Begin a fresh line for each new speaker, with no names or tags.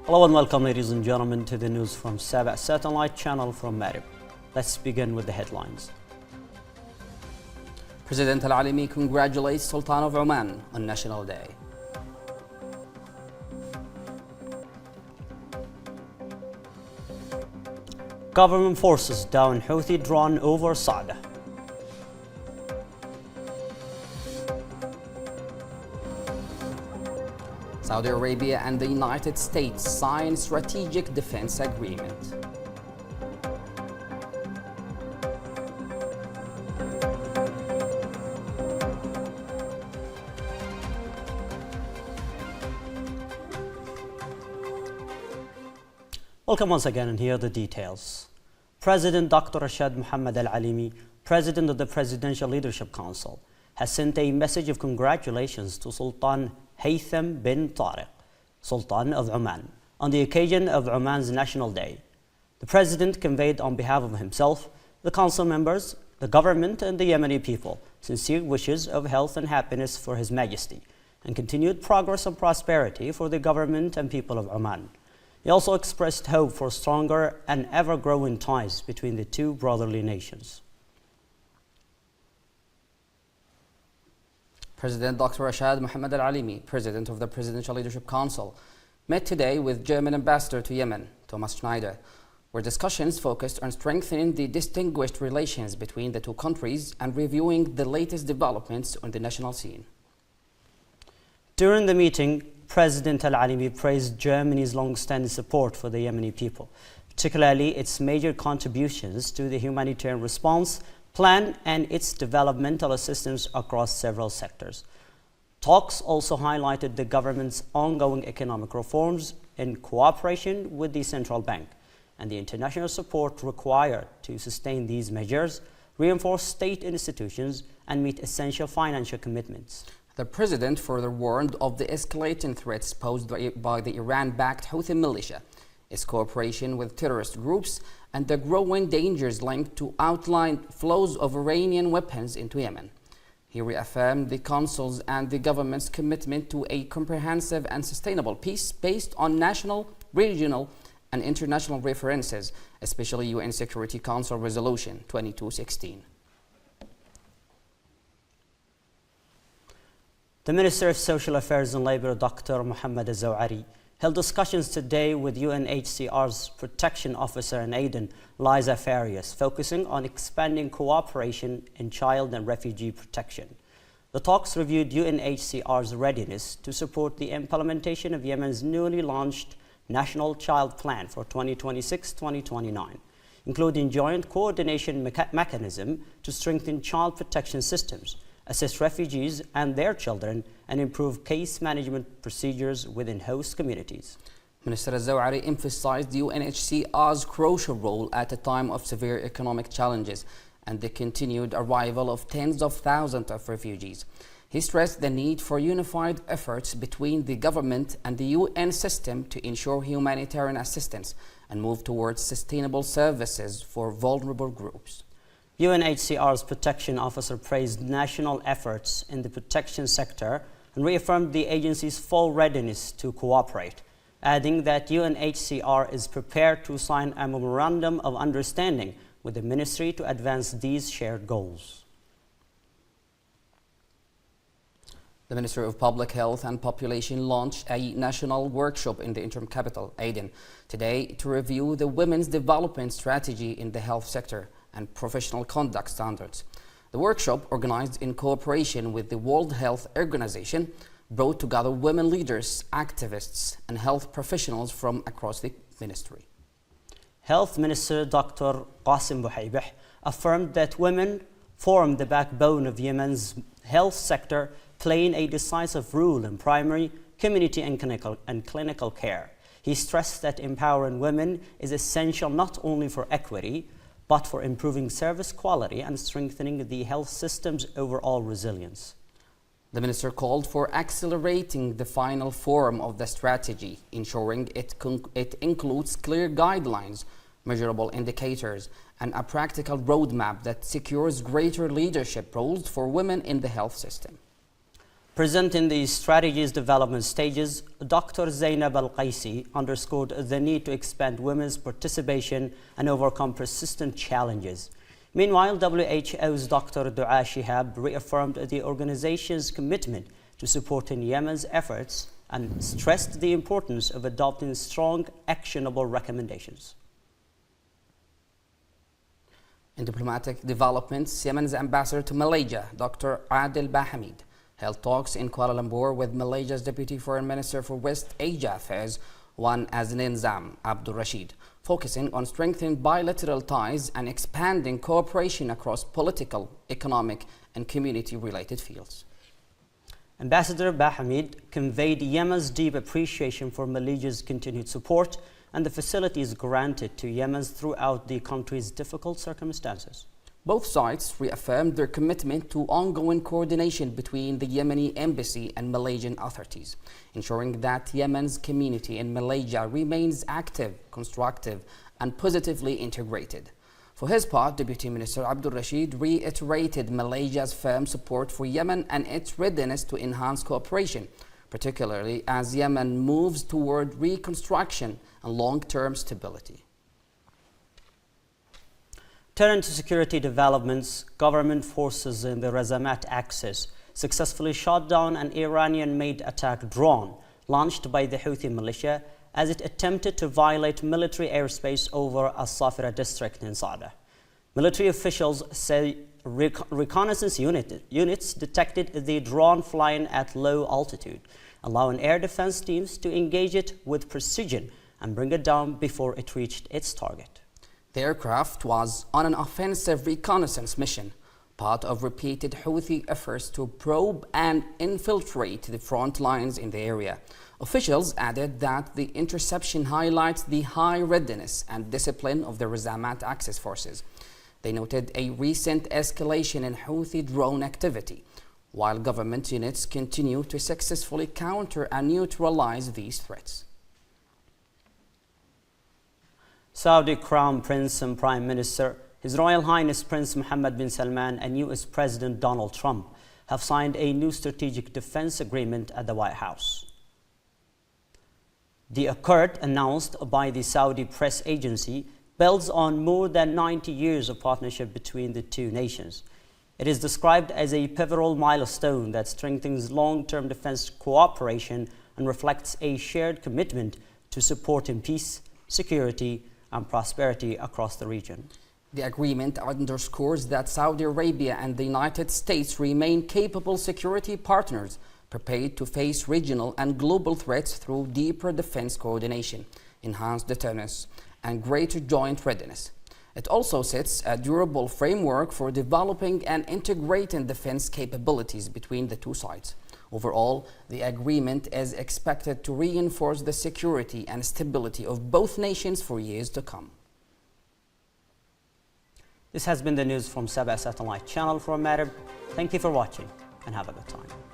Hello and welcome, ladies and gentlemen, to the news from Saba Satellite Channel from Marib. Let's begin with the headlines.
President Al-Alimi congratulates Sultan of Oman on National Day.
Government forces down Houthi drone over Saada.
Saudi Arabia and the United States sign strategic defense agreement.
Welcome once again, and here are the details. President Dr. Rashad Mohammed Al-Alimi, President of the Presidential Leadership Council, has sent a message of congratulations to Sultan Haytham bin Tariq, Sultan of Oman, on the occasion of Oman's National Day. The President conveyed on behalf of himself, the Council members, the government and the Yemeni people sincere wishes of health and happiness for His Majesty and continued progress and prosperity for the government and people of Oman. He also expressed hope for stronger and ever-growing ties between the two brotherly nations.
President Dr. Rashad Mohammed Al-Alimi, President of the Presidential Leadership Council, met today with German Ambassador to Yemen, Thomas Schneider, where discussions focused on strengthening the distinguished relations between the two countries and reviewing the latest developments on the national scene.
During the meeting, President Al-Alimi praised Germany's long-standing support for the Yemeni people, particularly its major contributions to the humanitarian response plan and its developmental assistance across several sectors. Talks also highlighted the government's ongoing economic reforms in cooperation with the central bank and the international support required to sustain these measures, reinforce state institutions, and meet essential financial commitments.
The President further warned of the escalating threats posed by the Iran-backed Houthi militia, its cooperation with terrorist groups, and the growing dangers linked to outlined flows of Iranian weapons into Yemen. He reaffirmed the Council's and the government's commitment to a comprehensive and sustainable peace based on national, regional, and international references, especially UN Security Council Resolution 2216.
The Minister of Social Affairs and Labour, Dr. Mohammed Al-Zawari, held discussions today with UNHCR's Protection Officer in Aden, Liza Farias, focusing on expanding cooperation in child and refugee protection. The talks reviewed UNHCR's readiness to support the implementation of Yemen's newly launched National Child Plan for 2026-2029, including joint coordination mechanism to strengthen child protection systems, assist refugees and their children, and improve case management procedures within host communities.
Minister Al-Zawari emphasized UNHCR's crucial role at a time of severe economic challenges and the continued arrival of tens of thousands of refugees. He stressed the need for unified efforts between the government and the UN system to ensure humanitarian assistance and move towards sustainable services for vulnerable groups.
UNHCR's protection officer praised national efforts in the protection sector and reaffirmed the agency's full readiness to cooperate, adding that UNHCR is prepared to sign a memorandum of understanding with the ministry to advance these shared goals.
The Minister of Public Health and Population launched a national workshop in the interim capital, Aden, today to review the women's development strategy in the health sector and professional conduct standards. The workshop, organized in cooperation with the World Health Organization, brought together women leaders, activists, and health professionals from across the ministry.
Health Minister Dr. Qasim Buhaybih affirmed that women form the backbone of Yemen's health sector, playing a decisive role in primary, community, and clinical care. He stressed that empowering women is essential not only for equity, but for improving service quality and strengthening the health system's overall resilience.
The minister called for accelerating the final form of the strategy, ensuring it includes clear guidelines, measurable indicators, and a practical roadmap that secures greater leadership roles for women in the health system.
Presenting the strategy's development stages, Dr. Zainab Al-Qaisi underscored the need to expand women's participation and overcome persistent challenges. Meanwhile, WHO's Dr. Dua Shihab reaffirmed the organization's commitment to supporting Yemen's efforts and stressed the importance of adopting strong, actionable recommendations.
In diplomatic developments, Yemen's ambassador to Malaysia, Dr. Adil Bahamid, held talks in Kuala Lumpur with Malaysia's Deputy Foreign Minister for West Asia Affairs, Wan Azninzam Abdul Rashid, focusing on strengthening bilateral ties and expanding cooperation across political, economic, and community-related fields.
Ambassador Bahamid conveyed Yemen's deep appreciation for Malaysia's continued support and the facilities granted to Yemen throughout the country's difficult circumstances.
Both sides reaffirmed their commitment to ongoing coordination between the Yemeni embassy and Malaysian authorities, ensuring that Yemen's community in Malaysia remains active, constructive, and positively integrated. For his part, Deputy Minister Abdul Rashid reiterated Malaysia's firm support for Yemen and its readiness to enhance cooperation, particularly as Yemen moves toward reconstruction and long-term stability.
Turning to security developments, government forces in the Razamat axis successfully shot down an Iranian-made attack drone launched by the Houthi militia as it attempted to violate military airspace over As-Safira district in Sada. Military officials say reconnaissance units detected the drone flying at low altitude, allowing air defense teams to engage it with precision and bring it down before it reached its target.
The aircraft was on an offensive reconnaissance mission, part of repeated Houthi efforts to probe and infiltrate the front lines in the area. Officials added that the interception highlights the high readiness and discipline of the Razamat Axis forces. They noted a recent escalation in Houthi drone activity, while government units continue to successfully counter and neutralize these threats.
Saudi Crown Prince and Prime Minister, His Royal Highness Prince Mohammed bin Salman and US President Donald Trump have signed a new strategic defense agreement at the White House. The accord, announced by the Saudi press agency, builds on more than 90 years of partnership between the two nations. It is described as a pivotal milestone that strengthens long-term defense cooperation and reflects a shared commitment to supporting peace, security, and prosperity across the region.
The agreement underscores that Saudi Arabia and the United States remain capable security partners, prepared to face regional and global threats through deeper defense coordination, enhanced deterrence, and greater joint readiness. It also sets a durable framework for developing and integrating defense capabilities between the two sides. Overall, the agreement is expected to reinforce the security and stability of both nations for years to come.
This has been the news from Saba Satellite Channel from Marib. Thank you for watching and have a good time.